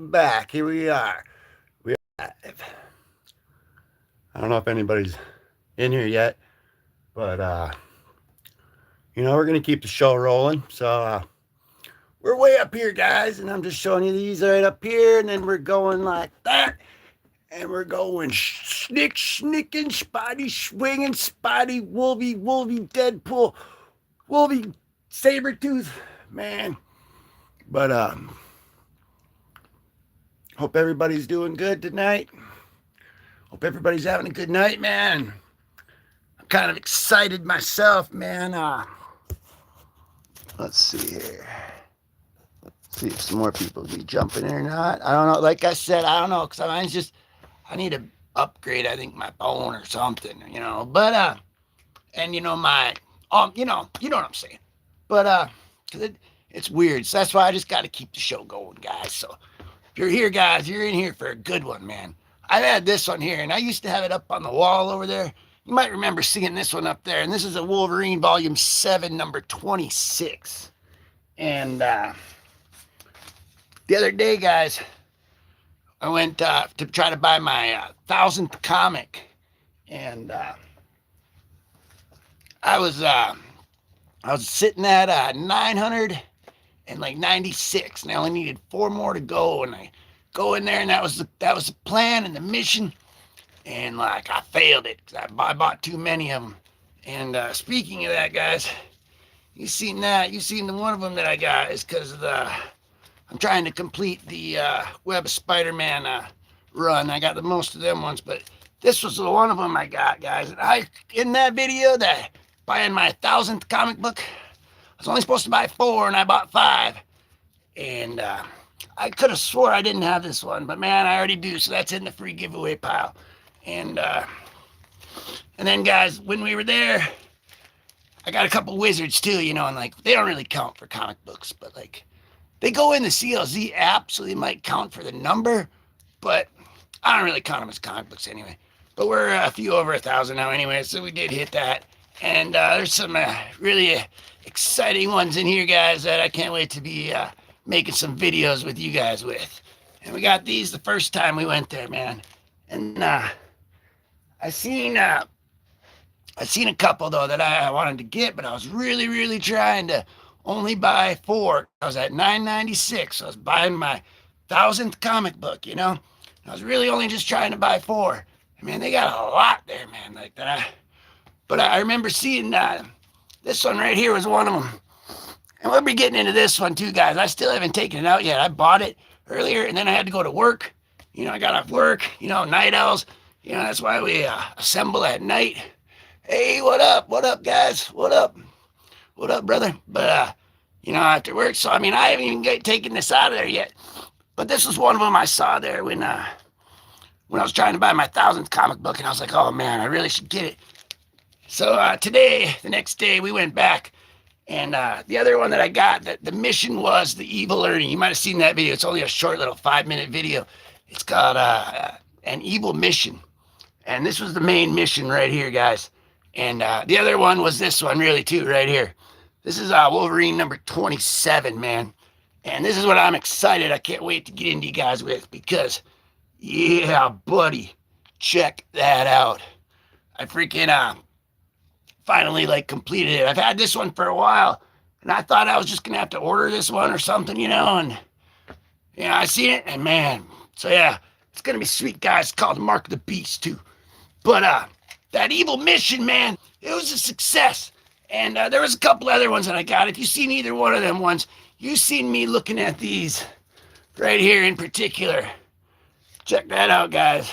Back. Here we are. We are live. I don't know if anybody's in here yet, but we're gonna keep the show rolling. So we're way up here, guys, and I'm just showing you these right up here, and then we're going like that, and we're going snick, snicking, Spidey, swinging, Spidey, Wolvie, Deadpool, Wolvie, Sabretooth, man. But hope everybody's doing good tonight. Hope everybody's having a good night, man. I'm kind of excited myself, man. Let's see here. See if some more people be jumping in or not. I don't know. Like I said, I don't know, because I need to upgrade, I think, my phone or something. But and you know what I'm saying. But cause it's weird. So that's why I just got to keep the show going, guys. So if you're here, guys, you're in here for a good one, man. I've had this one here, and I used to have it up on the wall over there. You might remember seeing this one up there, and this is a Wolverine Volume 7, number 26. And the other day, guys, I went to try to buy my 1,000th comic, and I was sitting at 996, and I only needed 4 more to go, and I go in there, and that was the plan and the mission, and like I failed it because I bought too many of them. And speaking of that, guys, you seen the one of them that I got is because I'm trying to complete the Web of Spider-Man run. I got the most of them ones, but this was the one of them I got, guys. And in that video, that buying my 1,000th comic book, I was only supposed to buy 4, and I bought 5. And I could have swore I didn't have this one, but man, I already do. So that's in the free giveaway pile. And then, guys, when we were there, I got a couple wizards too, and like they don't really count for comic books, but like they go in the CLZ app, so they might count for the number, but I don't really count them as comic books anyway. But we're a few over 1,000 now anyway, so we did hit that. And there's some really exciting ones in here, guys, that I can't wait to be making some videos with you guys with. And we got these the first time we went there, man. And I seen a couple though that I wanted to get, but I was really trying to only buy 4. I was at 996. So I was buying my 1,000th comic book, I was really only just trying to buy 4. I mean, they got a lot there, man, like that. But I remember seeing this one right here was one of them. And we'll be getting into this one too, guys. I still haven't taken it out yet. I bought it earlier, and then I had to go to work. I got off work, night owls. That's why we assemble at night. Hey, what up? What up, guys? What up? What up, brother? But, after work, so, I haven't even taken this out of there yet. But this was one of them I saw there when I was trying to buy my 1,000th comic book, and I was like, oh, man, I really should get it. So today, the next day, we went back, and the other one that I got, the mission was the Evil Ernie. You might have seen that video. It's only a short little 5-minute video. It's called An Evil Mission, and this was the main mission right here, guys. And the other one was this one, really, too, right here. This is Wolverine number 27, man. And this is what I'm excited. I can't wait to get into you guys with, because, yeah, buddy, check that out. I freaking finally completed it. I've had this one for a while, and I thought I was just gonna have to order this one or something, and I seen it, and man, so yeah, it's gonna be sweet, guys. It's called Mark of the Beast too. But that Evil Mission, man, it was a success. And there was a couple other ones that I got. If you've seen either one of them ones, you've seen me looking at these right here in particular. Check that out, guys.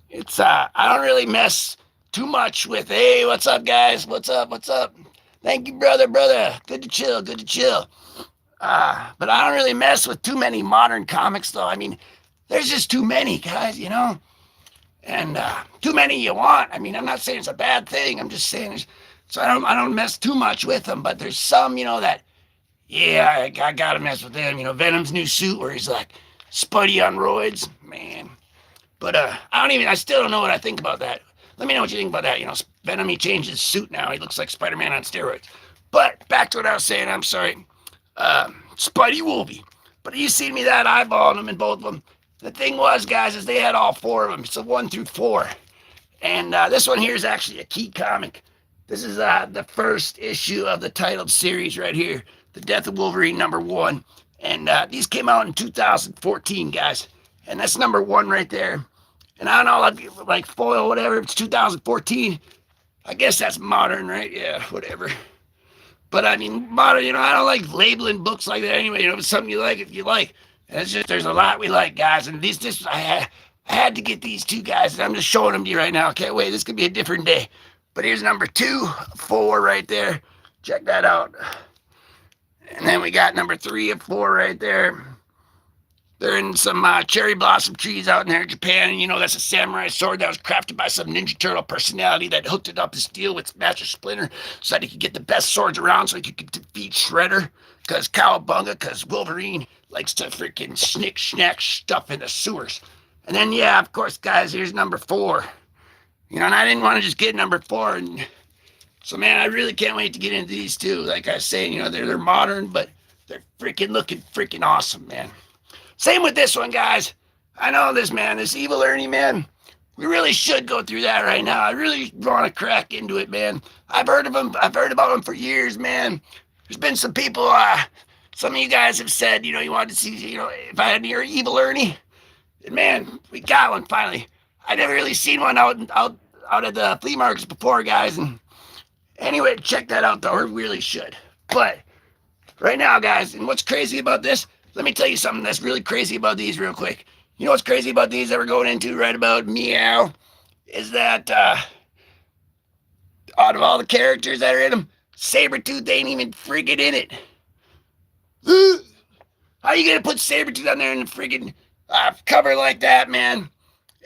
It's I don't really mess too much with, hey, what's up, guys? What's up? Thank you, brother. Good to chill. But I don't really mess with too many modern comics, though. There's just too many, guys, and too many you want. I'm not saying it's a bad thing. I'm just saying, so I don't mess too much with them. But there's some, that, yeah, I gotta mess with them. Venom's new suit where he's like Spidey on roids, man. But I still don't know what I think about that. Let me know what you think about that. Venom, he changed his suit now. He looks like Spider-Man on steroids. But back to what I was saying. I'm sorry. Spidey Wolvie. But you see me that eyeballing them in both of them. The thing was, guys, is they had all 4 of them, so 1 through 4. And this one here is actually a key comic. This is the first issue of the titled series right here, The Death of Wolverine #1. And these came out in 2014, guys. And that's #1 right there. And I don't know, like foil, whatever, it's 2014. I guess that's modern, right? Yeah, whatever. But I mean, modern, I don't like labeling books like that anyway. If it's something you like, if you like. And it's just, there's a lot we like, guys. And I had to get these 2 guys. And I'm just showing them to you right now. Can't wait. This could be a different day. But here's #2, 4 right there. Check that out. And then we got #3 of 4 right there. They're in some cherry blossom trees out in there in Japan. And that's a samurai sword that was crafted by some Ninja Turtle personality that hooked it up to steel with Master Splinter so that he could get the best swords around so he could defeat Shredder. Because Wolverine likes to freaking snick, snack stuff in the sewers. And then, yeah, of course, guys, here's #4. And I didn't want to just get #4. And so, man, I really can't wait to get into these 2. Like I say, they're modern, but they're freaking looking freaking awesome, man. Same with this one, guys. I know this, man, this Evil Ernie, man. We really should go through that right now. I really want to crack into it, man. I've heard of him. I've heard about him for years, man. There's been some people, some of you guys have said, you wanted to see, if I had your Evil Ernie. And, man, we got one finally. I never really seen one out at the flea markets before, guys. And anyway, check that out, though. We really should. But right now, guys, and what's crazy about this? Let me tell you something that's really crazy about these real quick. You know what's crazy about these that we're going into right about meow? Is that out of all the characters that are in them, Sabretooth ain't even friggin' in it. How you gonna put Sabretooth on there in the friggin' cover like that, man?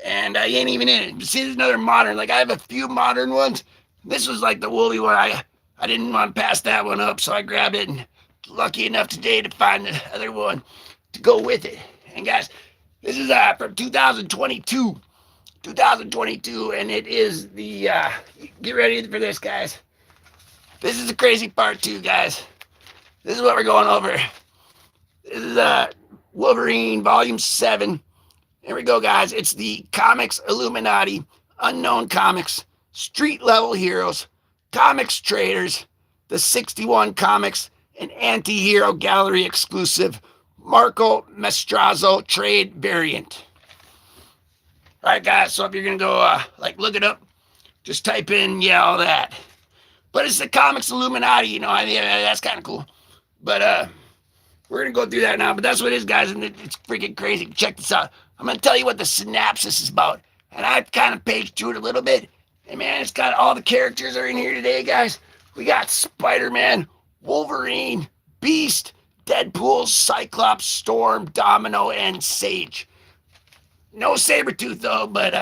And he ain't even in it. See, there's another modern. Like, I have a few modern ones. This was like the Wolvie one. I didn't want to pass that one up, so I grabbed it and lucky enough today to find the other one to go with it. And guys, this is from 2022, and it is the get ready for this, guys. This is the crazy part too, guys. This is what we're going over. This is Wolverine Volume 7. Here we go, guys. It's the Comics Illuminati, Unknown Comics, Street Level Heroes, Comics Traders, the 61 Comics, an anti-hero gallery exclusive Marco Maestrazzo trade variant. All right, guys, so if you're going to go, look it up, just type in, all that. But it's the Comics Illuminati, that's kind of cool. But we're going to go through that now. But that's what it is, guys, and it's freaking crazy. Check this out. I'm going to tell you what the synopsis is about. And I've kind of paged through it a little bit. And, man, it's got all the characters are in here today, guys. We got Spider-Man, Wolverine, Beast, Deadpool, Cyclops, Storm, Domino, and Sage. No Sabretooth, though, but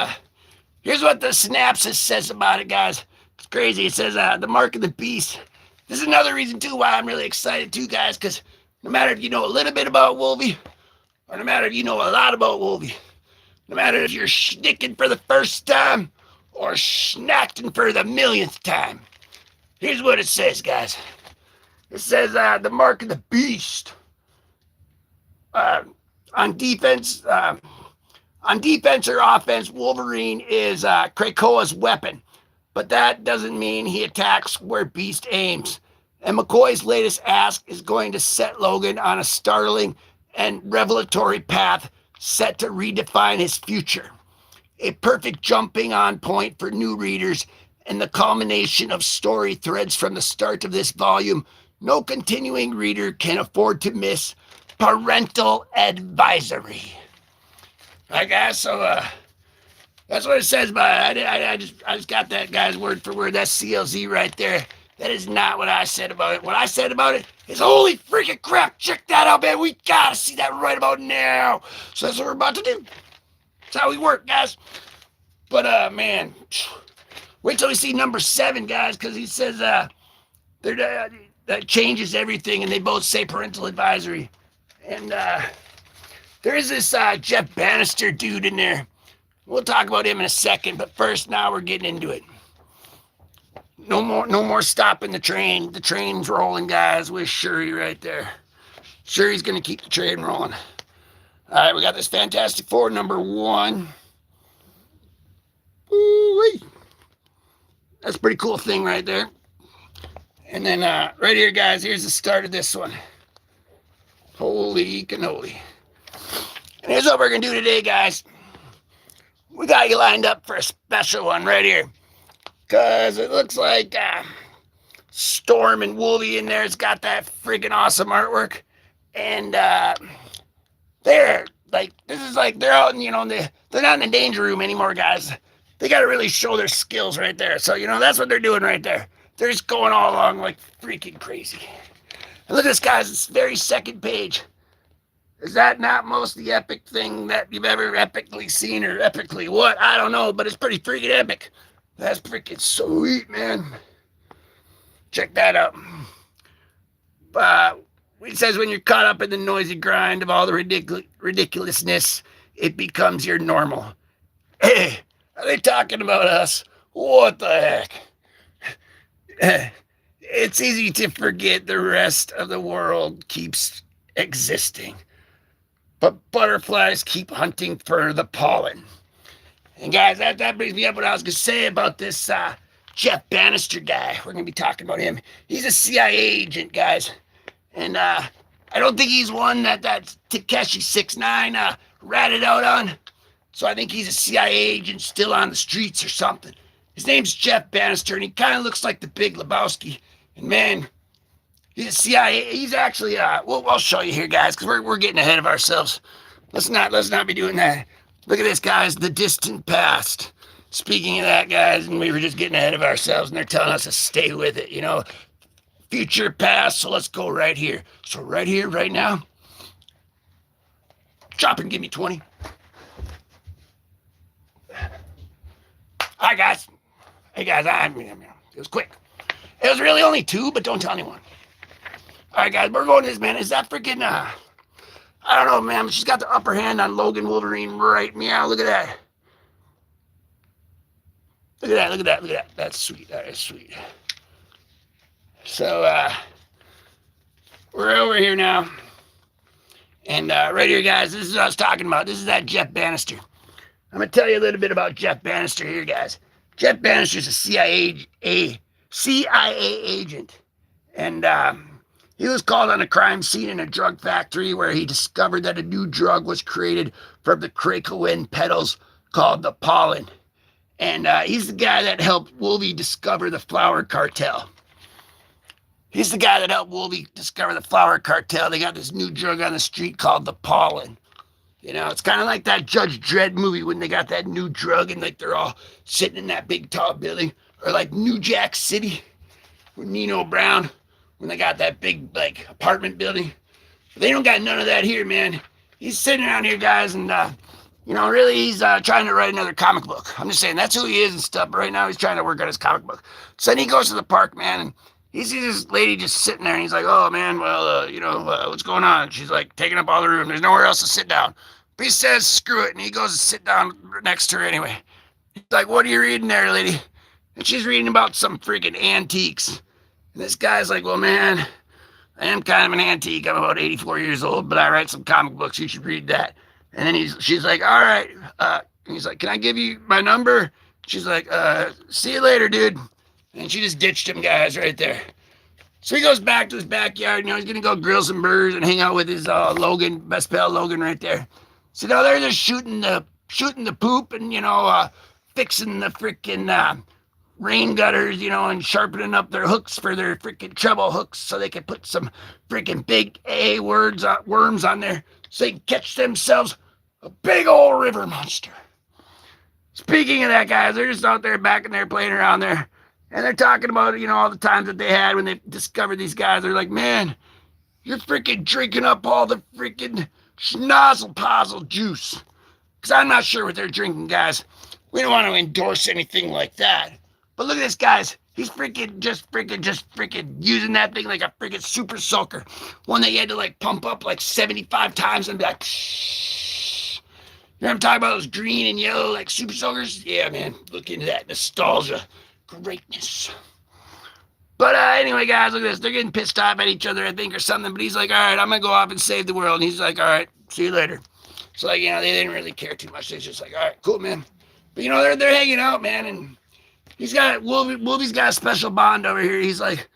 here's what the synopsis says about it, guys. It's crazy. It says, the mark of the beast. This is another reason, too, why I'm really excited, too, guys, because no matter if you know a little bit about Wolvie, or no matter if you know a lot about Wolvie, no matter if you're snicking for the first time, or snacking for the millionth time, here's what it says, guys. It says the mark of the beast. On defense or offense, Wolverine is Krakoa's weapon, but that doesn't mean he attacks where Beast aims. And McCoy's latest ask is going to set Logan on a startling and revelatory path set to redefine his future. A perfect jumping on point for new readers and the culmination of story threads from the start of this volume. No continuing reader can afford to miss. Parental advisory. All right, guys, so that's what it says, but I just got that guy's word for word. That's CLZ right there. That is not what I said about it. What I said about it is, holy freaking crap, check that out, man. We gotta see that right about now. So that's what we're about to do. That's how we work, guys. But, man, wait till we see #7, guys, because he says that changes everything, and they both say parental advisory. And there is this Jeff Bannister dude in there. We'll talk about him in a second, but first, now we're getting into it. No more stopping the train. The train's rolling, guys, with Shuri right there. Sure, he's going to keep the train rolling. All right, we got this Fantastic Four #1. Woo-wee. That's a pretty cool thing right there. And then right here, guys, here's the start of this one. Holy cannoli. And here's what we're going to do today, guys. We got you lined up for a special one right here. Because it looks like Storm and Wolvie in there has got that friggin' awesome artwork. And they're like, this is like, they're out, they're not in the danger room anymore, guys. They got to really show their skills right there. So, that's what they're doing right there. They're just going all along like freaking crazy. And look at this, guys, this very second page. Is that not most the epic thing that you've ever epically seen, or epically what? I don't know, but it's pretty freaking epic. That's freaking sweet, man. Check that out. It says when you're caught up in the noisy grind of all the ridiculousness, it becomes your normal. Hey, are they talking about us? What the heck? It's easy to forget the rest of the world keeps existing. But butterflies keep hunting for the pollen. And guys, that brings me up what I was going to say about this Jeff Bannister guy. We're going to be talking about him. He's a CIA agent, guys. And I don't think he's one that Takeshi 6ix9ine ratted out on. So I think he's a CIA agent still on the streets or something. His name's Jeff Bannister, and he kind of looks like the Big Lebowski. And man, he's a CIA. He's actually I'll show you here, guys, because we're getting ahead of ourselves. Let's not be doing that. Look at this, guys, the distant past. Speaking of that, guys, and we were just getting ahead of ourselves, and they're telling us to stay with it, future past. So let's go right here. So right here, right now, drop and give me 20. Hi, guys. Hey, guys, it was quick. It was really only 2, but don't tell anyone. All right, guys, we're going to this, man. Is that freaking, I don't know, man. She's got the upper hand on Logan Wolverine right meow. Look at that. Look at that. That's sweet. That is sweet. So, we're over here now. And right here, guys, this is what I was talking about. This is that Jeff Bannister. I'm going to tell you a little bit about Jeff Bannister here, guys. Jeff Bannister's a CIA agent. And he was called on a crime scene in a drug factory where he discovered that a new drug was created from the Krakowen petals called the pollen. And he's the guy that helped Wolvie discover the flower cartel. He's the guy that helped Wolvie discover the flower cartel. They got this new drug on the street called the pollen. It's kind of like that Judge Dredd movie when they got that new drug and like they're all sitting in that big tall building. Or like New Jack City with Nino Brown when they got that big like apartment building. But they don't got none of that here, man. He's sitting around here, guys, and really he's trying to write another comic book. I'm just saying that's who he is and stuff. But right now he's trying to work on his comic book. So then he goes to the park, man, and he sees this lady just sitting there, and he's like, oh, man, well, what's going on? She's, like, taking up all the room. There's nowhere else to sit down. But he says, screw it, and he goes to sit down next to her anyway. He's like, what are you reading there, lady? And she's reading about some freaking antiques. And this guy's like, well, man, I am kind of an antique. I'm about 84 years old, but I write some comic books. You should read that. And then she's like, all right. And he's like, can I give you my number? She's like, see you later, dude. And she just ditched him, guys, right there. So he goes back to his backyard. He's going to go grill some birds and hang out with his Logan, best pal Logan right there. So now they're just shooting the poop and, fixing the freaking rain gutters, and sharpening up their hooks for their freaking treble hooks so they can put some freaking big worms on there so they can catch themselves a big old river monster. Speaking of that, guys, they're just out there back in there playing around there. And they're talking about, all the times that they had when they discovered these guys. They're like, man, you're freaking drinking up all the freaking schnozzle-pozzle juice. Because I'm not sure what they're drinking, guys. We don't want to endorse anything like that. But look at this, guys. He's just freaking using that thing like a freaking super soaker. One that you had to like pump up like 75 times and be like, psh. You know what I'm talking about? Those green and yellow like super soakers? Yeah, man. Look into that nostalgia. Greatness. But anyway, guys, look at this. They're getting pissed off at each other, I think, or something. But he's like, all right, I'm going to go off and save the world. And he's like, all right, see you later. So, like, they didn't really care too much. They're just like, all right, cool, man. But, they're hanging out, man. And Wolvie's got a special bond over here. She's like,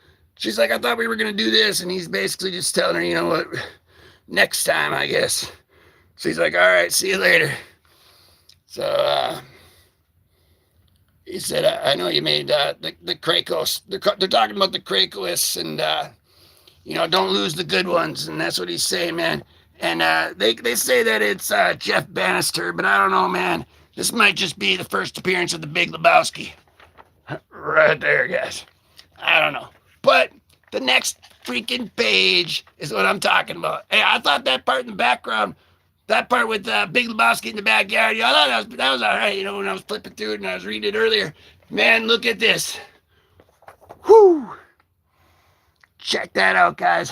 I thought we were going to do this. And he's basically just telling her, you know what, next time, I guess. So he's like, all right, see you later. So, he said, I know you made the Krakos. They're talking about the Krakos and, don't lose the good ones. And that's what he's saying, man. And they say that it's Jeff Bannister, but I don't know, man. This might just be the first appearance of the Big Lebowski. Right there, guys. I don't know. But the next freaking page is what I'm talking about. Hey, I thought that part in the background, that part with Big Lebowski in the backyard, I thought that was all right, when I was flipping through it and I was reading it earlier. Man, look at this. Whoo! Check that out, guys.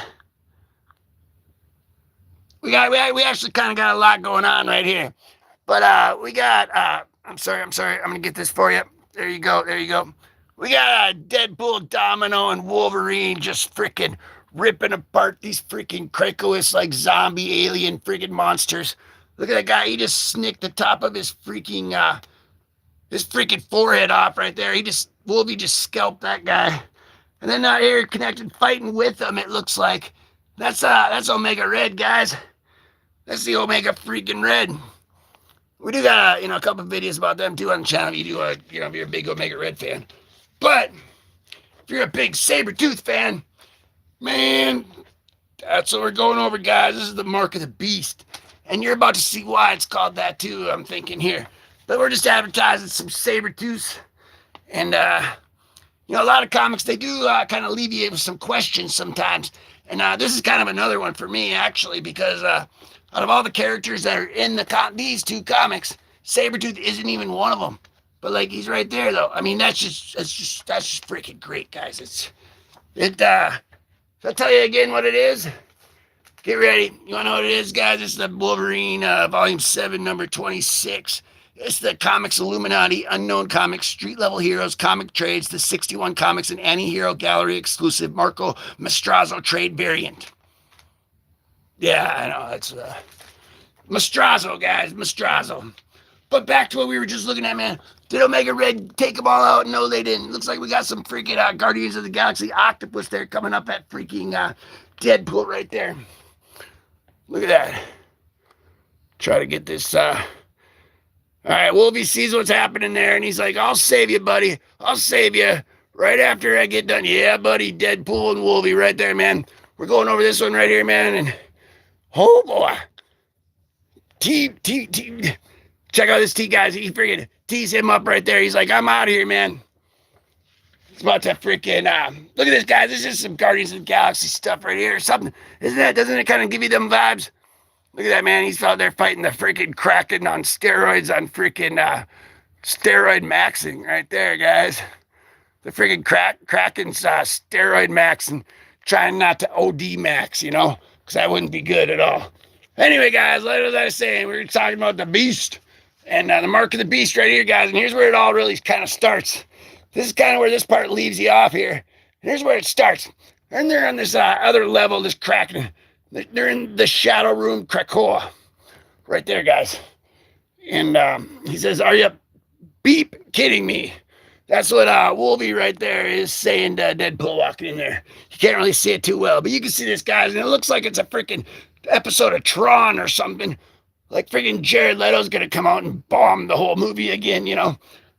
We actually kind of got a lot going on right here. But we got, I'm sorry. I'm going to get this for you. There you go. We got Deadpool, Domino, and Wolverine just freaking ripping apart these freaking Krakos like zombie alien freaking monsters. Look at that guy. He just snicked the top of his freaking forehead off right there. Wolvie just scalped that guy. And then out here connected fighting with him, it looks like. That's Omega Red, guys. That's the Omega freaking Red. We do got a couple of videos about them too on the channel. If you're a big Omega Red fan. But if you're a big Sabretooth fan, man, that's what we're going over, guys. This is the Mark of the Beast. And you're about to see why it's called that too, I'm thinking here. But we're just advertising some Sabretooths. And, a lot of comics, they do kind of leave you with some questions sometimes. And this is kind of another one for me, actually, because out of all the characters that are in these two comics, Sabretooth isn't even one of them. But, like, he's right there, though. I mean, that's just freaking great, guys. Should I tell you again what it is? Get ready. You want to know what it is, guys? It's the Wolverine, Volume 7, number 26. It's the Comics Illuminati, Unknown Comics, Street Level Heroes, Comic Trades, the 61 Comics and Anti-Hero Gallery exclusive Marco Maestrazzo trade variant. Yeah, I know. That's Maestrazzo, guys. Maestrazzo. But back to what we were just looking at, man. Did Omega Red take them all out? No, they didn't. Looks like we got some freaking Guardians of the Galaxy octopus there coming up at freaking Deadpool right there. Look at that. Try to get this. All right, Wolvie sees what's happening there, and he's like, I'll save you, buddy. I'll save you right after I get done. Yeah, buddy, Deadpool and Wolvie right there, man. We're going over this one right here, man. And, oh, boy. Check out this T, guys. He freaking tees him up right there. He's like, I'm out of here, man. It's about to freaking, look at this, guys. This is some Guardians of the Galaxy stuff right here or something. Doesn't it kind of give you them vibes? Look at that, man. He's out there fighting the freaking Kraken on steroids on freaking steroid maxing right there, guys. The freaking Kraken's steroid maxing, trying not to OD max, because that wouldn't be good at all. Anyway, guys, like I was saying, we were talking about the Beast and the Mark of the Beast right here, guys. And here's where it all really kind of starts. This is kind of where this part leaves you off here. And here's where it starts. And they're on this other level, this Kraken. They're in the Shadow Room Krakoa. Right there, guys. And he says, are you beep kidding me? That's what Wolvie right there is saying to Deadpool walking in there. You can't really see it too well, but you can see this, guys. And it looks like it's a freaking episode of Tron or something. Like freaking Jared Leto's going to come out and bomb the whole movie again, I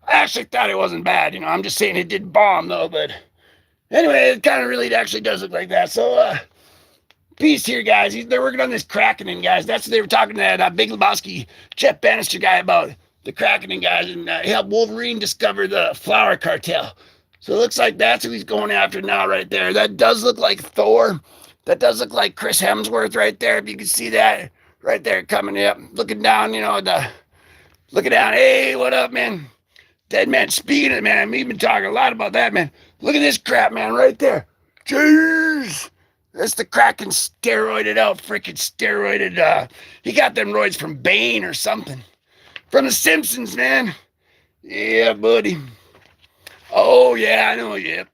actually thought it wasn't bad, I'm just saying it did bomb, though. But anyway, it kind of really actually does look like that. So, Beast here, guys. They're working on this Kraken, guys. That's what they were talking to that Big Lebowski, Jeff Bannister guy about the Kraken, guys. And he helped Wolverine discover the Flower Cartel. So it looks like that's who he's going after now right there. That does look like Thor. That does look like Chris Hemsworth right there, if you can see that. Right there coming up, looking down, looking down. Hey, what up, man? Dead man. Speaking of it, man, we've been talking a lot about that, man. Look at this crap, man, right there. Jeez. That's the Kraken steroided out, freaking steroided. He got them roids from Bane or something. From The Simpsons, man. Yeah, buddy. Oh, yeah, I know. Yep.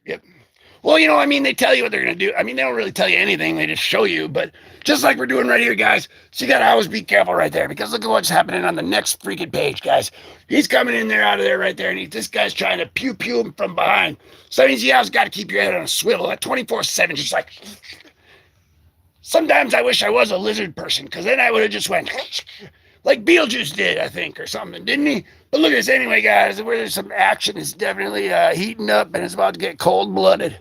Well, you know, I mean, they tell you what they're going to do. I mean, they don't really tell you anything. They just show you. But just like we're doing right here, guys. So you got to always be careful right there, because look at what's happening on the next freaking page, guys. He's coming in there, out of there, right there. And this guy's trying to pew him from behind. So that means you always got to keep your head on a swivel at 24/7, just like... Sometimes I wish I was a lizard person, because then I would have just went... like Beetlejuice did, I think, or something, didn't he? But look at this anyway, guys. Where there's some action, it's definitely heating up, and it's about to get cold-blooded.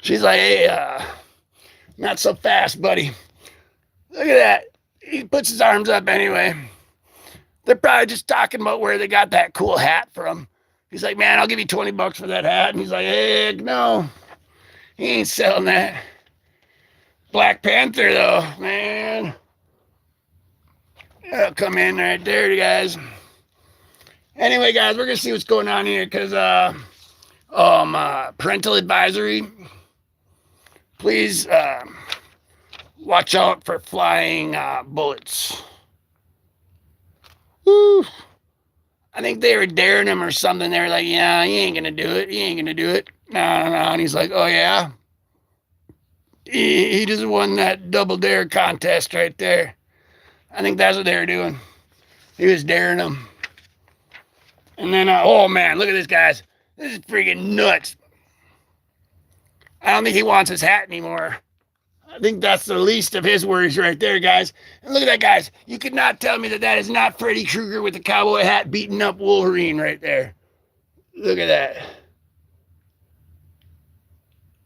She's like, hey, not so fast, buddy. Look at that. He puts his arms up anyway. They're probably just talking about where they got that cool hat from. He's like, man, I'll give you $20 for that hat. And he's like, heck no. He ain't selling that. Black Panther, though, man. That'll come in right there, guys. Anyway, guys, we're going to see what's going on here, because parental advisory. Please watch out for flying bullets. Woo. I think they were daring him or something. They were like, yeah, he ain't going to do it. He ain't going to do it. No. And he's like, oh, yeah? He just won that double dare contest right there. I think that's what they were doing. He was daring them. And then, oh, man, look at this, guys. This is freaking nuts. I don't think he wants his hat anymore. I think that's the least of his worries right there, guys. And look at that, guys. You could not tell me that that is not Freddy Krueger with the cowboy hat beating up Wolverine right there. Look at that.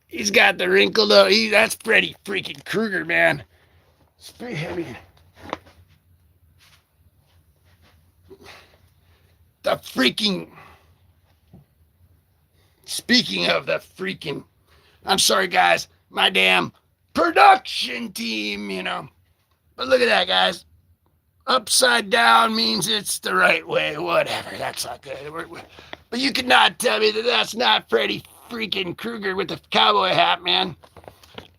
He's got the wrinkled up. That's Freddy freaking Krueger, man. It's pretty heavy. The freaking... Speaking of the freaking... I'm sorry, guys. My damn production team, you know. But look at that, guys. Upside down means it's the right way. Whatever. That's not good. But you could not tell me that that's not Freddy freaking Krueger with the cowboy hat, man.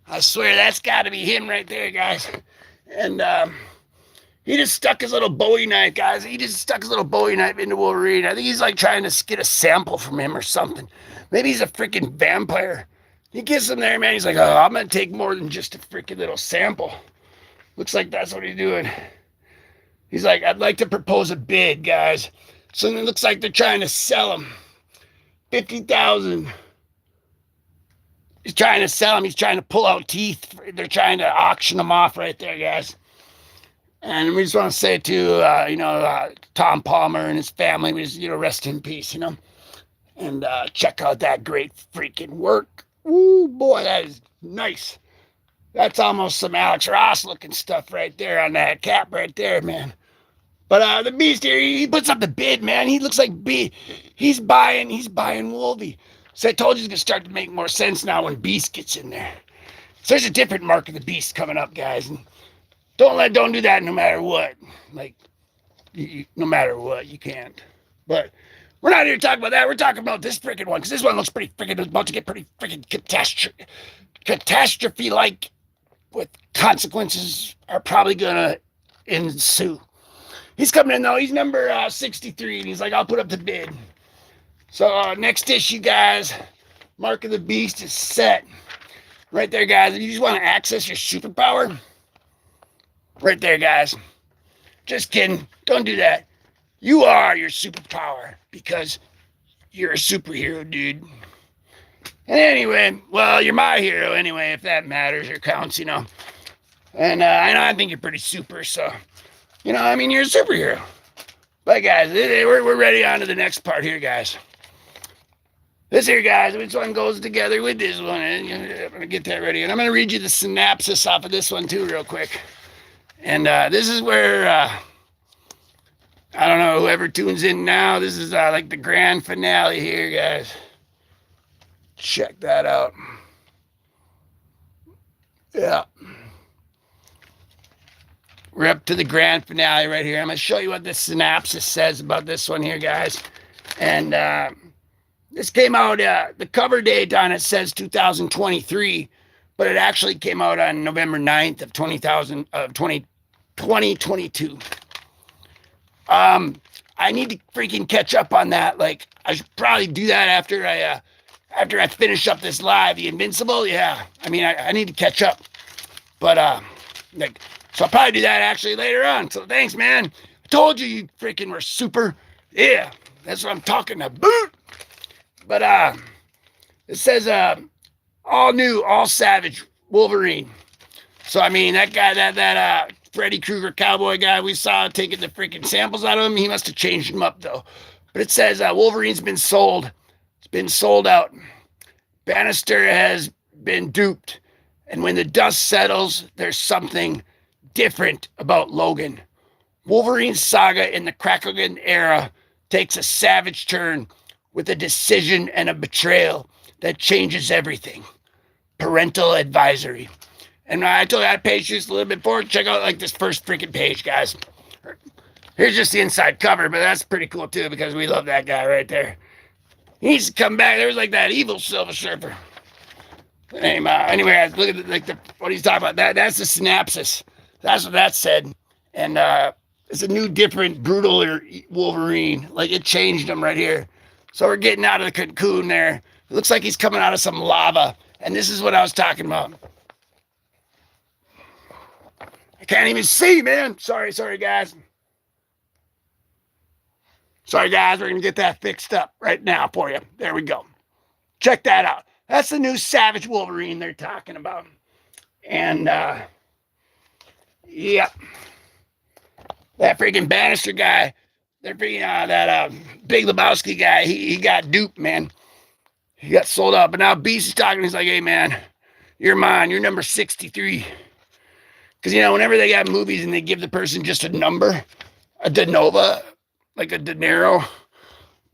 I swear that's got to be him right there, guys. And he just stuck his little Bowie knife, guys. He just stuck his little Bowie knife into Wolverine. I think he's like trying to get a sample from him or something. Maybe he's a freaking vampire. He gets him there, man. He's like, oh, I'm going to take more than just a freaking little sample. Looks like that's what he's doing. He's like, I'd like to propose a bid, guys. So it looks like they're trying to sell him. 50,000. He's trying to sell him. He's trying to pull out teeth. They're trying to auction him off right there, guys. And we just want to say to, Tom Palmer and his family, we just, rest in peace, And check out that great freaking work. Ooh, boy, that is nice. That's almost some Alex Ross looking stuff right there on that cap right there, man. But the Beast here, he puts up the bid, man. He looks like he's buying Wolvie. So I told you it's going to start to make more sense now when Beast gets in there. So there's a different mark of the Beast coming up, guys. And don't do that no matter what. Like, no matter what, you can't. But we're not here to talk about that. We're talking about this freaking one, because this one looks pretty freaking, about to get pretty freaking catastrophe-like, with consequences are probably going to ensue. He's coming in, though. He's number 63, and he's like, I'll put up the bid. So next issue, guys, Mark of the Beast is set. Right there, guys. If you just want to access your superpower, right there, guys. Just kidding. Don't do that. You are your superpower, because you're a superhero, dude. And anyway, well, you're my hero anyway, if that matters or counts, And I think you're pretty super, so, you're a superhero. But guys, we're ready on to the next part here, guys. This here, guys, which one goes together with this one? And I'm going to get that ready. And I'm going to read you the synopsis off of this one, too, real quick. And this is where... I don't know, whoever tunes in now, this is like the grand finale here, guys. Check that out. Yeah. We're up to the grand finale right here. I'm going to show you what the synopsis says about this one here, guys. And this came out, the cover date on it says 2023, but it actually came out on November 9th of 2022. I need to freaking catch up on that. Like, I should probably do that after I after I finish up this live, the Invincible, yeah. I mean, I need to catch up. But, like, so I'll probably do that actually later on. So thanks, man. I told you you freaking were super. Yeah, that's what I'm talking about. But, it says, all new, all savage Wolverine. So, I mean, that guy, that Freddy Krueger cowboy guy we saw taking the freaking samples out of him, he must have changed him up, though. But it says Wolverine's been sold. It's been sold out. Bannister has been duped. And when the dust settles, there's something different about Logan. Wolverine's saga in the Krakogan era takes a savage turn with a decision and a betrayal that changes everything. Parental advisory. And I told you I page just a little bit forward. Check out like this first freaking page, guys. Here's just the inside cover, but that's pretty cool too because we love that guy right there. He needs to come back. There's like that evil Silver Surfer. Anyway, guys, look at like what he's talking about. That's the synopsis. That's what that said. And it's a new, different, brutal Wolverine. Like it changed him right here. So we're getting out of the cocoon there. It looks like he's coming out of some lava. And this is what I was talking about. I can't even see, man. Sorry, guys. Sorry, guys. We're going to get that fixed up right now for you. There we go. Check that out. That's the new Savage Wolverine they're talking about. And, yeah. That freaking Bannister guy, that Big Lebowski guy, he got duped, man. He got sold out. But now Beast is talking. He's like, hey, man, you're mine. You're number 63. Because, you know, whenever they got movies and they give the person just a number, a De Nova, like a De Niro.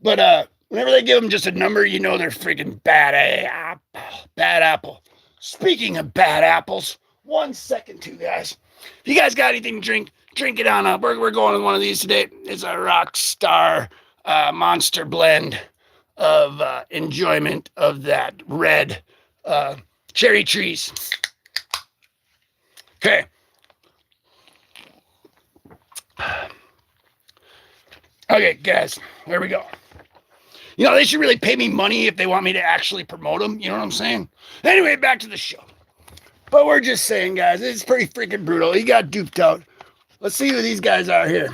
But whenever they give them just a number, you know they're freaking bad apple. Bad apple. Speaking of bad apples, 1 second, too, guys. If you guys got anything to drink it on up. We're going with one of these today. It's a Rockstar Monster blend of enjoyment of that red cherry trees. Okay. Okay, guys, there we go. You know, they should really pay me money if they want me to actually promote them. You know what I'm saying? Anyway, back to the show. But we're just saying, guys, it's pretty freaking brutal. He got duped out. Let's see who these guys are here.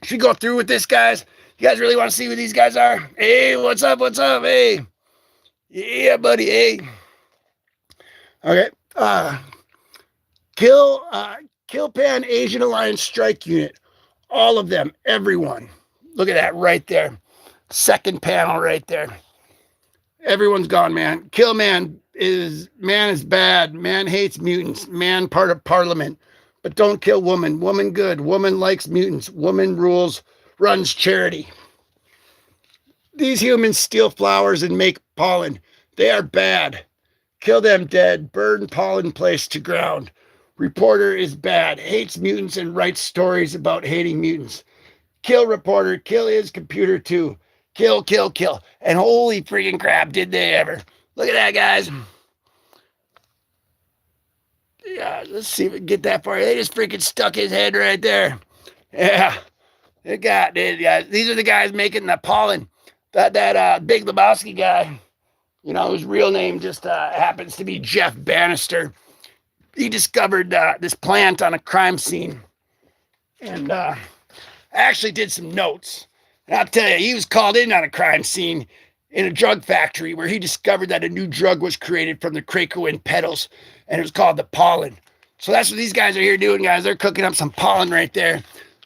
Should we go through with this, guys? You guys really want to see who these guys are? Hey, what's up? What's up? Hey. Yeah, buddy. Hey. Okay. Kill Pan Asian Alliance Strike Unit. All of them. Everyone. Look at that right there. Second panel right there. Everyone's gone, man. Kill man is bad. Man hates mutants. Man part of parliament. But don't kill woman. Woman good. Woman likes mutants. Woman rules, runs charity. These humans steal flowers and make pollen. They are bad. Kill them dead. Burn pollen place to ground. Reporter is bad. Hates mutants and writes stories about hating mutants. Kill reporter. Kill his computer too. Kill, kill, kill. And holy freaking crap, did they ever. Look at that, guys. Yeah, let's see if we can get that far. They just freaking stuck his head right there. Yeah. They got it, guys. These are the guys making the pollen. That Big Lebowski guy, you know, whose real name just happens to be Jeff Bannister. He discovered this plant on a crime scene. And I actually did some notes. And I'll tell you, he was called in on a crime scene in a drug factory where he discovered that a new drug was created from the Krakoan petals, and it was called the pollen. So that's what these guys are here doing, guys. They're cooking up some pollen right there.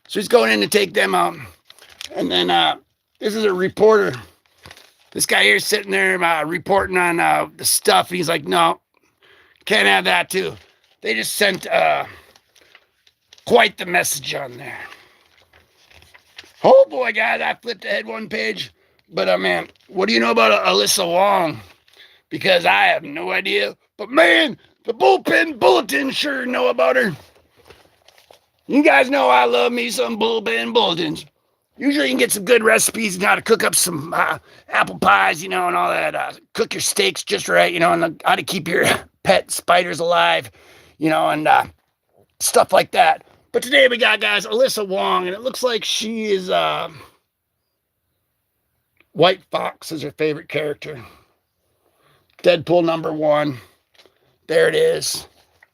So he's going in to take them out. And then this is a reporter. This guy here is sitting there reporting on the stuff. He's like, no, can't have that too. They just sent quite the message on there. Oh boy, guys, I flipped ahead one page. But man, what do you know about Alyssa Wong? Because I have no idea. But man, the Bullpen Bulletin sure know about her. You guys know I love me some Bullpen Bulletins. Usually you can get some good recipes and how to cook up some apple pies, you know, and all that. Cook your steaks just right, you know, and how to keep your pet spiders alive, you know, and stuff like that. But today we got, guys, Alyssa Wong, and it looks like she is White Fox is her favorite character. Deadpool #1. There it is.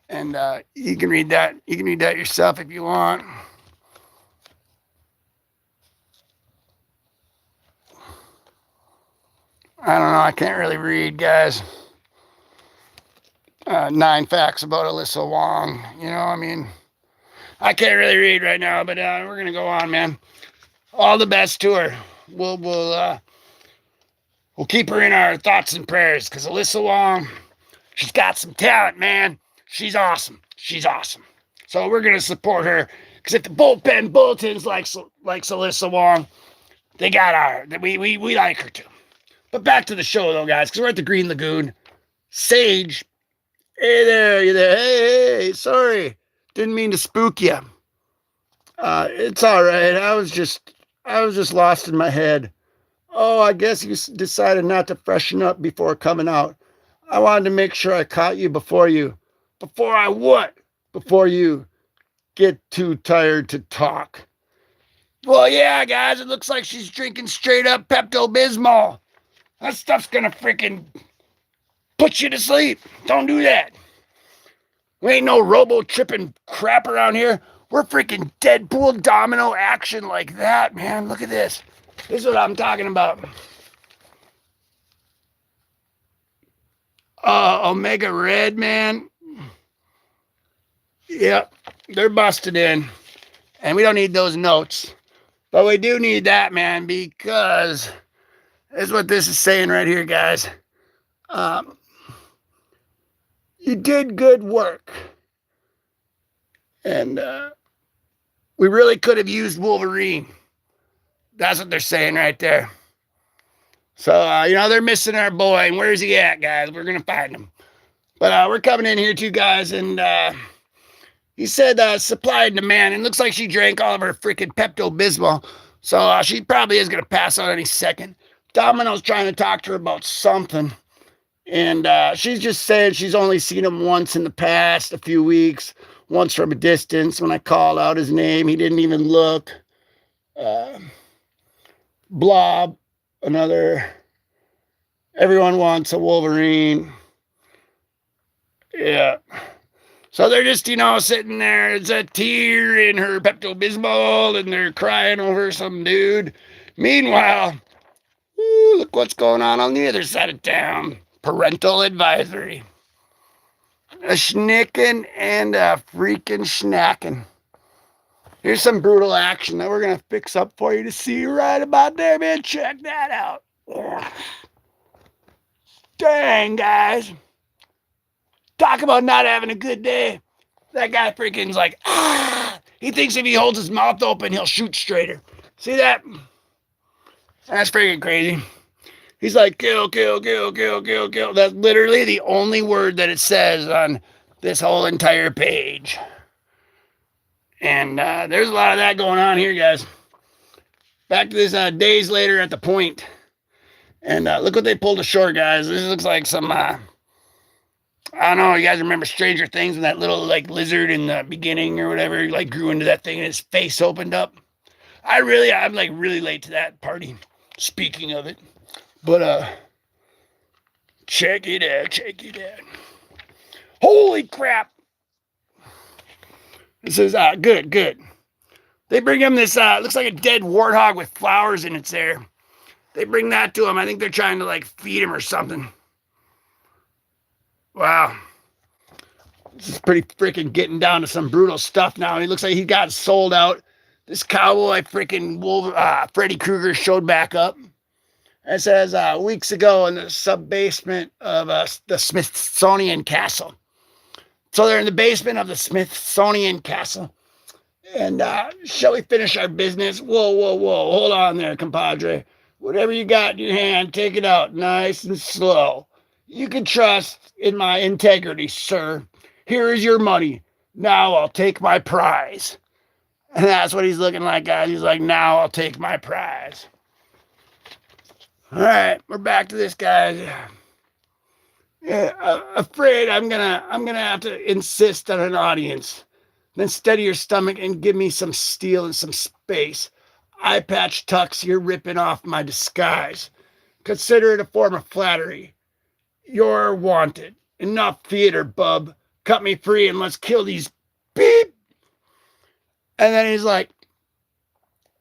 And you can read that. You can read that yourself if you want. I don't know. I can't really read, guys. 9 facts about Alyssa Wong. You know, I mean, I can't really read right now, but we're gonna go on, man. All the best to her. We'll keep her in our thoughts and prayers, because Alyssa Wong, she's got some talent, man. She's awesome. She's awesome. So we're gonna support her, because if the bullpen bulletins likes Alyssa Wong, they got our. We like her too. But back to the show, though, guys, because we're at the Green Lagoon. Sage, hey there, you there? Hey, sorry, didn't mean to spook you. It's all right. I was just lost in my head. Oh, I guess you decided not to freshen up before coming out. I wanted to make sure I caught you before I what? Before you get too tired to talk. Well, yeah, guys, it looks like she's drinking straight up Pepto-Bismol. That stuff's gonna freaking put you to sleep. Don't do that. We ain't no robo-tripping crap around here. We're freaking Deadpool Domino action like that, man. Look at this. This is what I'm talking about. Omega Red, man. Yep, they're busted in. And we don't need those notes. But we do need that, man, because that's what this is saying right here, guys. You did good work. And we really could have used Wolverine. That's what they're saying right there. So, they're missing our boy. And where's he at, guys? We're going to find him. But we're coming in here, too, guys. And he said supply and demand. And it looks like she drank all of her freaking Pepto-Bismol. So she probably is going to pass out any second. Domino's trying to talk to her about something. And she's just saying she's only seen him once in the past, a few weeks. Once from a distance. When I called out his name, he didn't even look. Blob, another. Everyone wants a Wolverine. Yeah. So they're just, sitting there. It's a tear in her Pepto-Bismol, and they're crying over some dude. Meanwhile, look what's going on the other side of town. Parental advisory. A schnicking and a freaking snacking. Here's some brutal action that we're going to fix up for you to see right about there, man. Check that out. Dang, guys. Talk about not having a good day. That guy freaking's like, He thinks if he holds his mouth open, he'll shoot straighter. See that? That's freaking crazy. He's like, kill, kill, kill, kill, kill, kill. That's literally the only word that it says on this whole entire page. And there's a lot of that going on here, guys. Back to this days later at the point. And look what they pulled ashore, guys. This looks like some, I don't know, you guys remember Stranger Things when that little, lizard in the beginning or whatever, grew into that thing and his face opened up? I'm really late to that party, speaking of it. But, check it out. Holy crap. This is, good. They bring him this, looks like a dead warthog with flowers in its there. They bring that to him. I think they're trying to, feed him or something. Wow. This is pretty freaking getting down to some brutal stuff now. And he looks like he got sold out. This cowboy freaking Freddy Krueger showed back up. It says weeks ago in the sub-basement of the Smithsonian Castle. So they're in the basement of the Smithsonian Castle. And shall we finish our business? Whoa. Hold on there, compadre. Whatever you got in your hand, take it out nice and slow. You can trust in my integrity, sir. Here is your money. Now I'll take my prize. And that's what he's looking like, guys. He's like, now I'll take my prize. All right, we're back to this, guys. Yeah, afraid I'm gonna have to insist on an audience. Then steady your stomach and give me some steel and some space. Eye patch tucks, you're ripping off my disguise. Consider it a form of flattery. You're wanted. Enough theater, bub. Cut me free and let's kill these beep. And then he's like,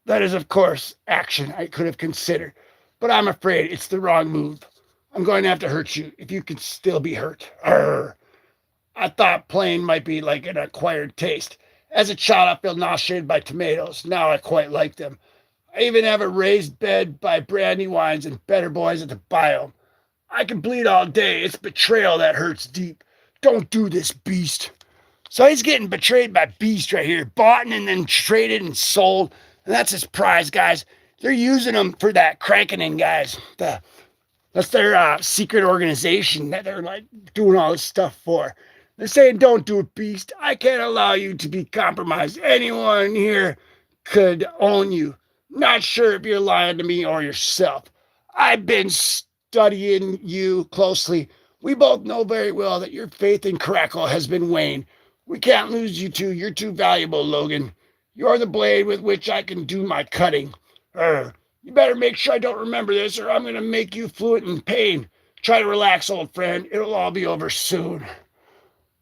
that is, of course, action I could have considered. But I'm afraid it's the wrong move. I'm going to have to hurt you if you can still be hurt. Arr. I thought playing might be like an acquired taste. As a child, I felt nauseated by tomatoes. Now I quite like them. I even have a raised bed by brandy wines and better boys at the biome. I can bleed all day. It's betrayal that hurts deep. Don't do this, Beast. So he's getting betrayed by Beast right here. Bought and then traded and sold. And that's his prize, guys. They're using him for that cranking, guys. That's their secret organization that they're like doing all this stuff for. They're saying, don't do it, Beast. I can't allow you to be compromised. Anyone here could own you. Not sure if you're lying to me or yourself. I've been studying you closely. We both know very well that your faith in Crackle has been waned. We can't lose you two. You're too valuable, Logan. You're the blade with which I can do my cutting. You better make sure I don't remember this or I'm going to make you fluent in pain. Try to relax, old friend. It'll all be over soon.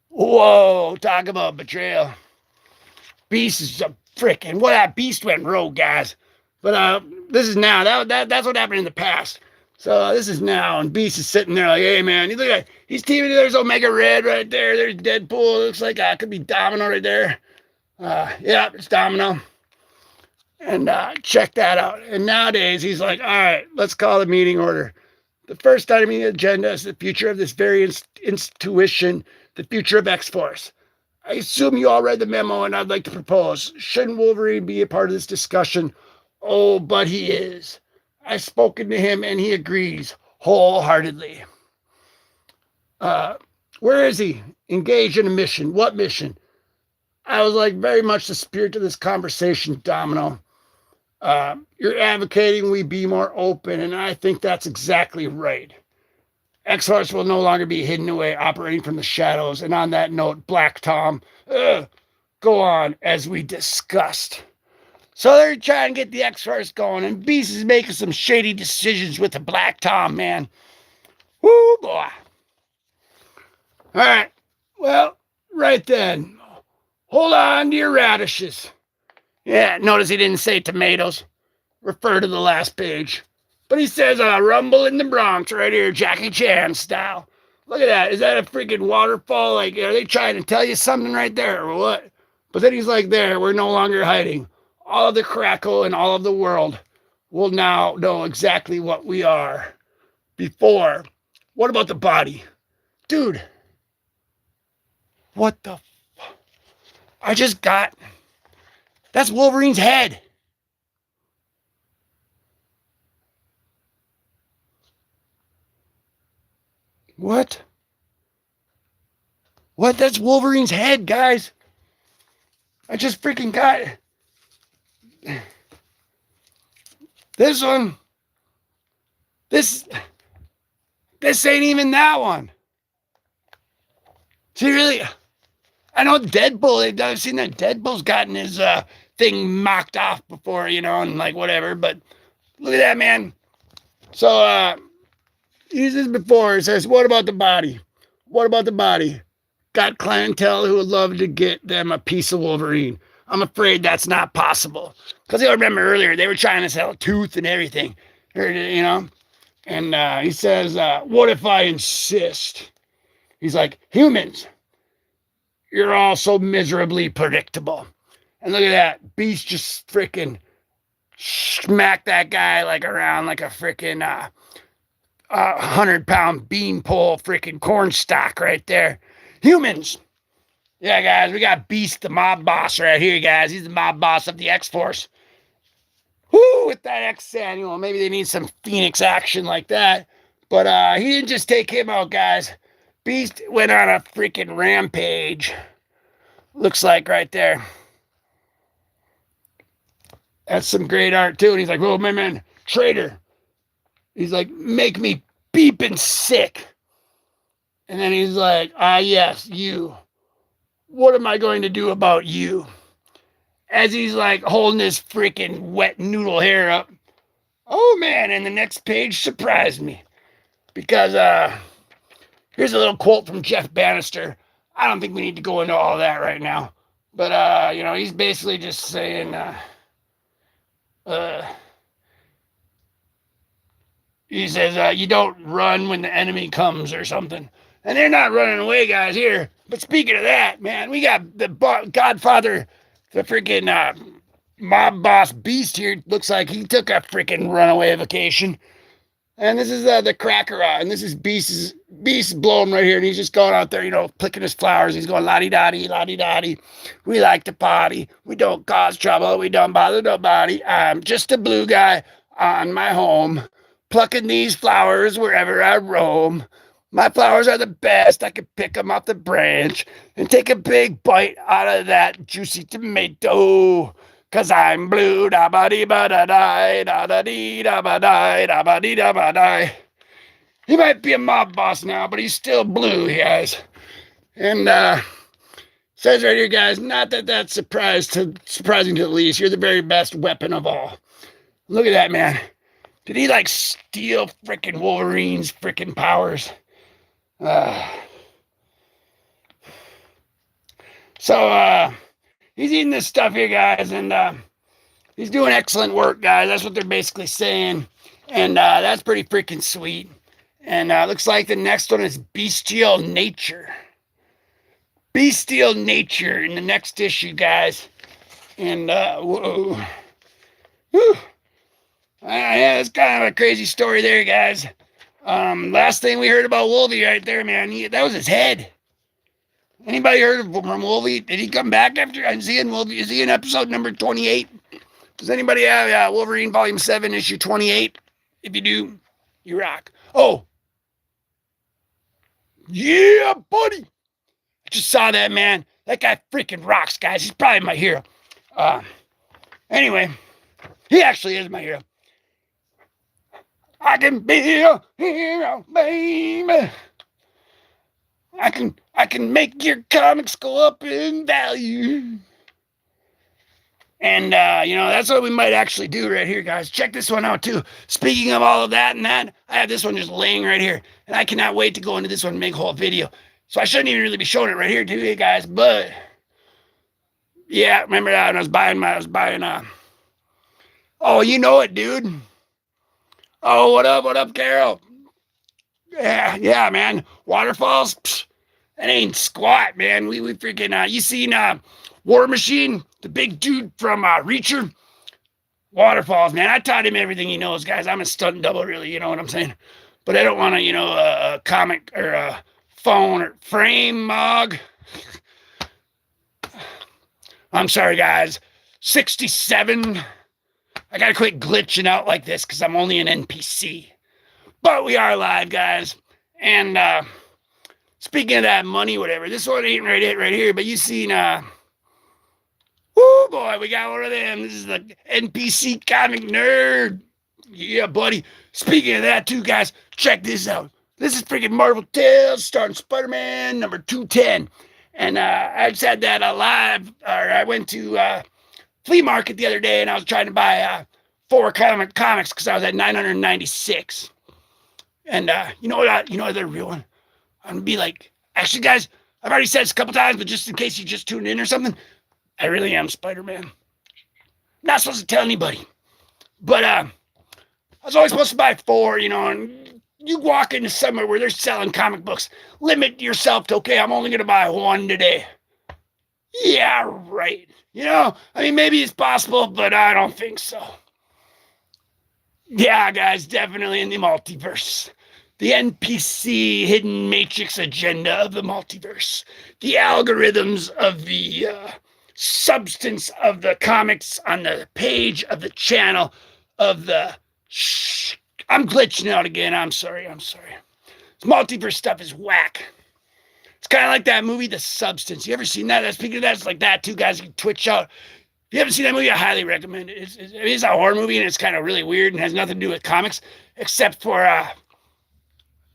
Whoa, talk about betrayal. Beast is a frickin', what that Beast went rogue, guys. But this is now. That's what happened in the past. So this is now, and Beast is sitting there like, hey man, you look at he's teaming. There's Omega Red right there. There's Deadpool. Looks like it could be Domino right there. Yeah, it's Domino. And check that out. And nowadays he's like, all right, let's call the meeting order. The first item on the agenda is the future of this very institution, the future of X-Force. I assume you all read the memo, and I'd like to propose, shouldn't Wolverine be a part of this discussion? Oh, but he is. I've spoken to him, and he agrees wholeheartedly. Where is he? Engaged in a mission. What mission? I was like, very much the spirit of this conversation, Domino. You're advocating we be more open, and I think that's exactly right. X-Force will no longer be hidden away, operating from the shadows. And on that note, Black Tom, go on, as we discussed. So they're trying to get the X-Force going, and Beast is making some shady decisions with the Black Tom, man. Woo, boy. All right, well, right then. Hold on to your radishes. Yeah, notice he didn't say tomatoes. Refer to the last page. But he says rumble in the Bronx right here, Jackie Chan style. Look at that. Is that a freaking waterfall? Like, are they trying to tell you something right there or what? But then he's like, there, we're no longer hiding. All of the Crackle and all of the world will now know exactly what we are. Before, what about the body? Dude, what the I just got... That's Wolverine's head. What? What? That's Wolverine's head, guys. I just freaking got this one. This ain't even that one. See, really... I know Deadpool, I've seen that Deadpool's gotten his thing mocked off before, you know, and like whatever, but look at that, man. So, he says before, he says, what about the body? What about the body? Got clientele who would love to get them a piece of Wolverine. I'm afraid that's not possible. Because you'll remember earlier, they were trying to sell a tooth and everything, you know, and he says, what if I insist? He's like, humans. You're all so miserably predictable. And look at that. Beast just freaking smacked that guy like around like a freaking 100-pound beanpole freaking cornstalk right there. Humans. Yeah, guys, we got Beast, the mob boss right here, guys. He's the mob boss of the X-Force. Woo, with that X-Annual. Maybe they need some Phoenix action like that. But he didn't just take him out, guys. Beast went on a freaking rampage. Looks like right there. That's some great art too. And he's like, oh, man, traitor. He's like, make me beeping sick. And then he's like, yes, you. What am I going to do about you? As he's like holding his freaking wet noodle hair up. Oh, man. And the next page surprised me. Because, Here's a little quote from Jeff Bannister. I don't think we need to go into all that right now. But, he's basically just saying, he says, you don't run when the enemy comes or something. And they're not running away, guys, here. But speaking of that, man, we got the Godfather, the freaking mob boss Beast here. Looks like he took a freaking runaway vacation. And this is the Cracker, and this is Beast blowing right here, and he's just going out there, picking his flowers. He's going la-di-da-di, la-di-da-di. We like to party. We don't cause trouble. We don't bother nobody. I'm just a blue guy on my home, plucking these flowers wherever I roam. My flowers are the best. I can pick them off the branch and take a big bite out of that juicy tomato. 'Cause I'm blue, da ba dee ba da die, da da dee da ba die, da ba dee da ba die. He might be a mob boss now, but he's still blue, guys. And says right here, guys, not that that's surprising to the least. You're the very best weapon of all. Look at that, man. Did he steal frickin' Wolverine's frickin' powers? He's eating this stuff here, guys, and he's doing excellent work, guys. That's what they're basically saying. And that's pretty freaking sweet. And looks like the next one is Bestial Nature. Bestial Nature in the next issue, guys. And, whoa. Whew. Yeah, it's kind of a crazy story there, guys. Last thing we heard about Wolvie right there, man, that was his head. Anybody heard from Wolvie? Did he come back after? Is he in Wolvie? Is he in episode number 28? Does anybody have Wolverine Volume 7, issue 28? If you do, you rock. Oh. Yeah, buddy. I just saw that, man. That guy freaking rocks, guys. He's probably my hero. Anyway, he actually is my hero. I can be a hero, baby. I can make your comics go up in value. And, that's what we might actually do right here, guys. Check this one out, too. Speaking of all of that and that, I have this one just laying right here. And I cannot wait to go into this one and make a whole video. So I shouldn't even really be showing it right here to you guys. But, yeah, remember that when I was buying, oh, you know it, dude. Oh, what up, Carol? Yeah, man. Waterfalls? Psh, that ain't squat, man. We freaking, you seen War Machine? The big dude from Reacher? Waterfalls, man. I taught him everything he knows, guys. I'm a stunt double, really, you know what I'm saying? But I don't want to, a comic or a phone or frame mog. I'm sorry, guys. 67. I gotta quit glitching out like this because I'm only an NPC. But we are live, guys. And speaking of that money, whatever, this one ain't right here. But you seen, woo, boy, we got one of them. This is the NPC comic nerd. Yeah, buddy. Speaking of that, too, guys, check this out. This is freaking Marvel Tales starring Spider-Man number 210. And I just had that I went to flea market the other day, and I was trying to buy 4 comics because I was at 996. And you know what the real one? I'm gonna be like, actually, guys, I've already said this a couple times, but just in case you just tuned in or something, I really am Spider-Man. Not supposed to tell anybody, but I was always supposed to buy 4, and you walk into somewhere where they're selling comic books, limit yourself to, okay, I'm only gonna buy 1 today. Yeah, right. Maybe it's possible, but I don't think so. Yeah, guys, definitely in the multiverse. The NPC hidden matrix agenda of the multiverse. The algorithms of the substance of the comics on the page of the channel of the... I'm glitching out again. I'm sorry. This multiverse stuff is whack. It's kind of like that movie, The Substance. You ever seen that? Speaking of that, it's like that, too, guys. You can twitch out. If you haven't seen that movie, I highly recommend it. It's a horror movie, and it's kind of really weird and has nothing to do with comics, except for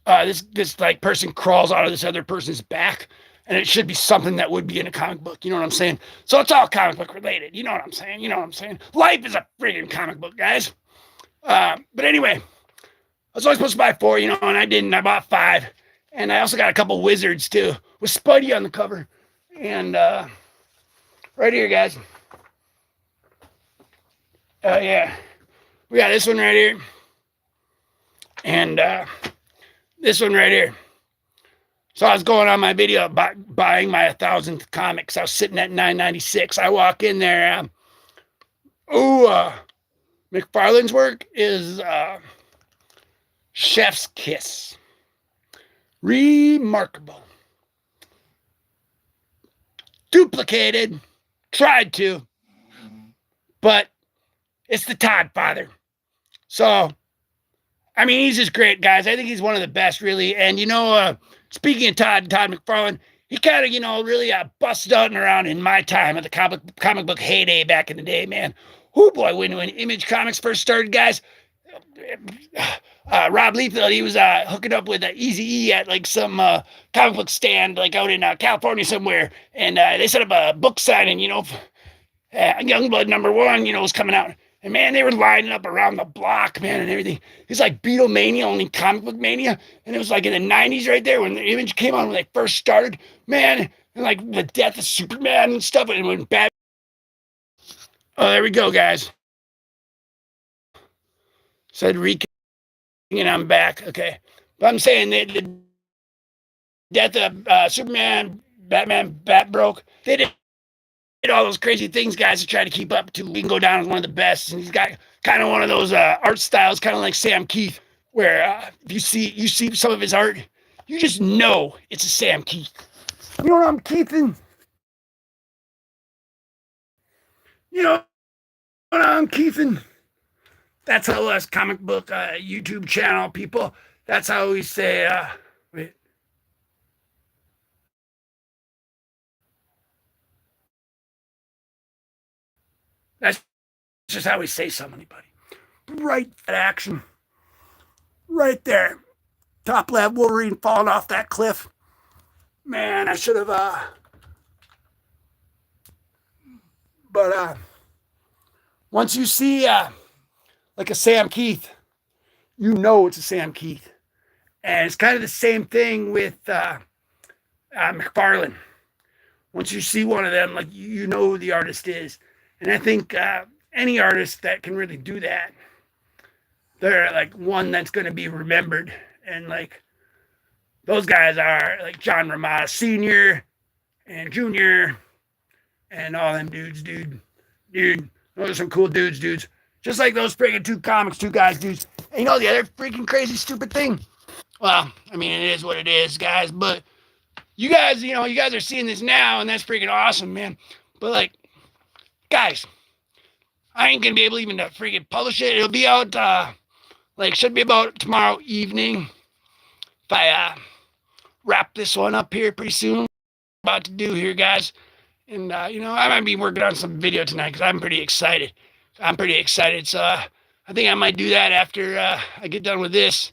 this like person crawls out of this other person's back, and it should be something that would be in a comic book. You know what I'm saying? So it's all comic book related. You know what I'm saying? Life is a friggin' comic book, guys. But anyway, I was only supposed to buy 4, and I didn't. I bought 5. And I also got a couple wizards too, with Spidey on the cover. And right here, guys. Yeah, we got this one right here, and this one right here. So I was going on my video buying my 1,000th comics. I was sitting at $9.96. I walk in there. McFarlane's work is chef's kiss. Remarkable. Duplicated. Tried to. But it's the Todd father. So, I mean, he's just great, guys. I think he's one of the best, really. And, speaking of Todd McFarlane, he kind of, really busted out and around in my time at the comic book heyday back in the day, man. Oh, boy, when Image Comics first started, guys, Rob Liefeld, he was hooking up with Eazy-E at, like, some comic book stand, like, out in California somewhere. And they set up a book signing, Youngblood #1, was coming out. And, man, they were lining up around the block, man, and everything. It's like Beatlemania, only comic book mania. And it was like in the 90s right there when the Image came on when they first started. Man, and like the death of Superman and stuff. And when Batman... Oh, there we go, guys. Said recap, and I'm back. Okay. But I'm saying the death of Superman, Batman, Batbroke, they did all those crazy things, guys, to try to keep up to. We can go down as one of the best. And he's got kind of one of those art styles, kind of like Sam Keith, where if you see some of his art, you just know it's a Sam Keith. You know what I'm keeping? You know what I'm keeping? That's how us comic book YouTube channel people, that's how we say, wait. That's just how we say something, buddy. Right at action. Right there. Top left Wolverine falling off that cliff. Man, I should have, but once you see, like a Sam Keith, you know it's a Sam Keith. And it's kind of the same thing with McFarlane. Once you see one of them, like, you know who the artist is. And I think any artist that can really do that, they're like one that's going to be remembered. And like those guys are like John Romita Sr. and Jr. and all them dudes, dude. Those are some cool dudes. Just like those freaking two guys, dudes. And the other freaking crazy stupid thing? Well, I mean, it is what it is, guys. But you guys, you guys are seeing this now, and that's freaking awesome, man. But like, guys, I ain't gonna be able even to freaking publish it. It'll be out, should be about tomorrow evening. If I wrap this one up here pretty soon, about to do here, guys. And I might be working on some video tonight because I'm pretty excited. So I think I might do that after I get done with this.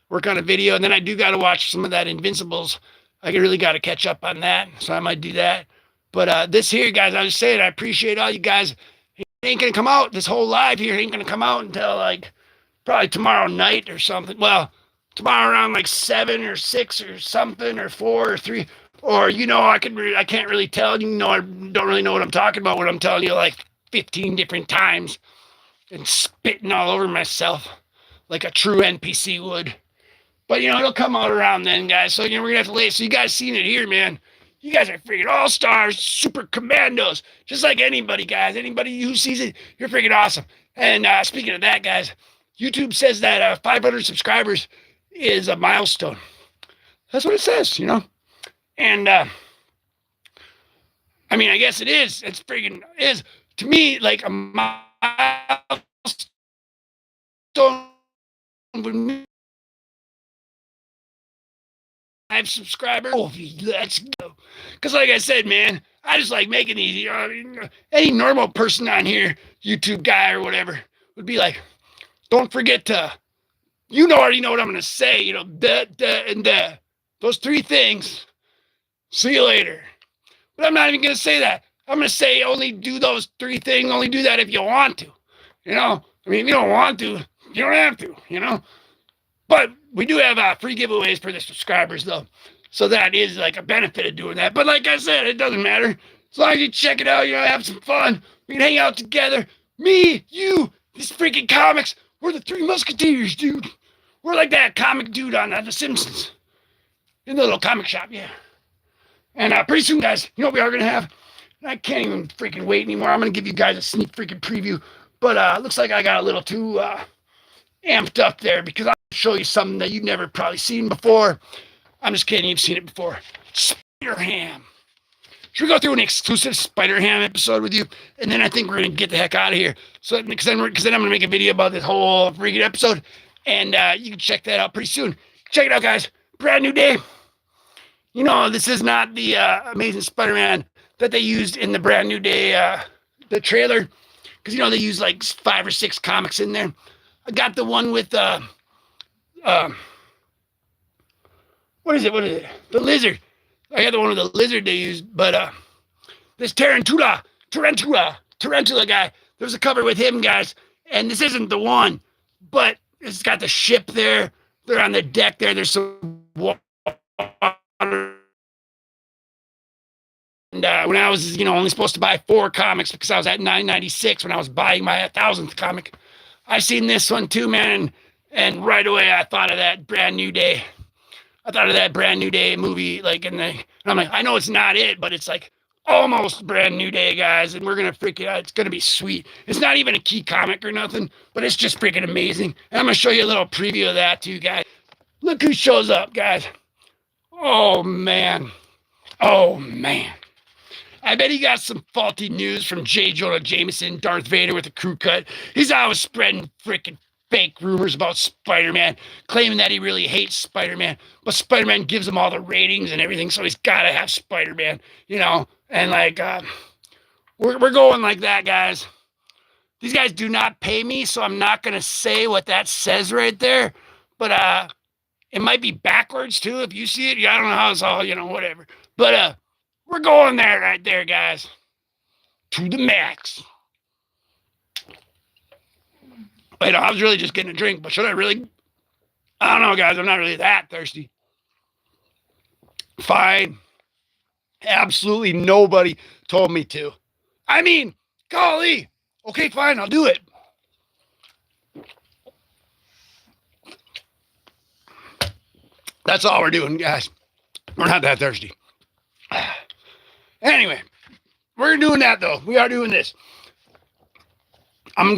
Work on a video, and then I do got to watch some of that Invincibles. I really got to catch up on that, so I might do that. But this here, guys, I was saying, I appreciate all you guys. It ain't going to come out, this whole live here ain't going to come out until, like, probably tomorrow night or something. Well, tomorrow around, like, 7 or 6 or something, or 4 or 3. Or, I can't really tell. I don't really know what I'm talking about when I'm telling you, like, 15 different times and spitting all over myself like a true NPC would. But, it'll come out around then, guys. So, we're going to have to wait. So, you guys seen it here, man. You guys are freaking all-stars, super commandos. Just like anybody, guys. Anybody who sees it, you're freaking awesome. And speaking of that, guys, YouTube says that 500 subscribers is a milestone. That's what it says, And, I mean, I guess it is. It's freaking is. To me, like, a milestone would mean 5 subscribers. Wolvie, let's go. Because like I said, man, I just like making these. Any normal person on here, YouTube guy or whatever, would be like, don't forget to, already know what I'm going to say, and those 3 things. See you later. But I'm not even going to say that. I'm going to say only do those 3 things. Only do that if you want to. I mean, if you don't want to, you don't have to, But we do have free giveaways for the subscribers, though. So that is like a benefit of doing that. But like I said, it doesn't matter. As long as you check it out, have some fun. We can hang out together. Me, you, these freaking comics. We're the Three Musketeers, dude. We're like that comic dude on The Simpsons. In the little comic shop, yeah. And pretty soon, guys, you know what we are going to have? I can't even freaking wait anymore. I'm going to give you guys a sneak freaking preview. But looks like I got a little too amped up there because I'll show you something that you've never probably seen before. I'm just kidding. You've seen it before. Spider-Ham. Should we go through an exclusive Spider-Ham episode with you? And then I think we're going to get the heck out of here. So, because then I'm going to make a video about this whole freaking episode. And you can check that out pretty soon. Check it out, guys. Brand new day. This is not the Amazing Spider-Man that they used in the Brand New Day, the trailer. Because, they use like 5 or 6 comics in there. I got the one with, what is it? The lizard. I got the one with the lizard they used. But this Tarantula guy, there's a cover with him, guys. And this isn't the one. But it's got the ship there. They're on the deck there. There's some water. And when I was, only supposed to buy 4 comics because I was at $9.96 when I was buying my 1,000th comic, I seen this one too, man. And right away I thought of that Brand New Day. I thought of that Brand New Day movie, and I'm like, I know it's not it, but it's like almost Brand New Day, guys. And we're gonna it's gonna be sweet. It's not even a key comic or nothing, but it's just freaking amazing. And I'm gonna show you a little preview of that too, guys. Look who shows up, guys. Oh man. I bet he got some faulty news from J. Jonah Jameson, Darth Vader with a crew cut. He's always spreading freaking fake rumors about Spider-Man, claiming that he really hates Spider-Man. But Spider-Man gives him all the ratings and everything, so he's got to have Spider-Man, And we're going like that, guys. These guys do not pay me, so I'm not going to say what that says right there. But it might be backwards, too, if you see it. I don't know how it's all, whatever. But we're going there right there, guys. To the max. Wait, I was really just getting a drink, but should I really? I don't know, guys. I'm not really that thirsty. Fine. Absolutely nobody told me to. I mean, golly. Okay, fine. I'll do it. That's all we're doing, guys. We're not that thirsty. Anyway, we're doing that, though. We are doing this. I'm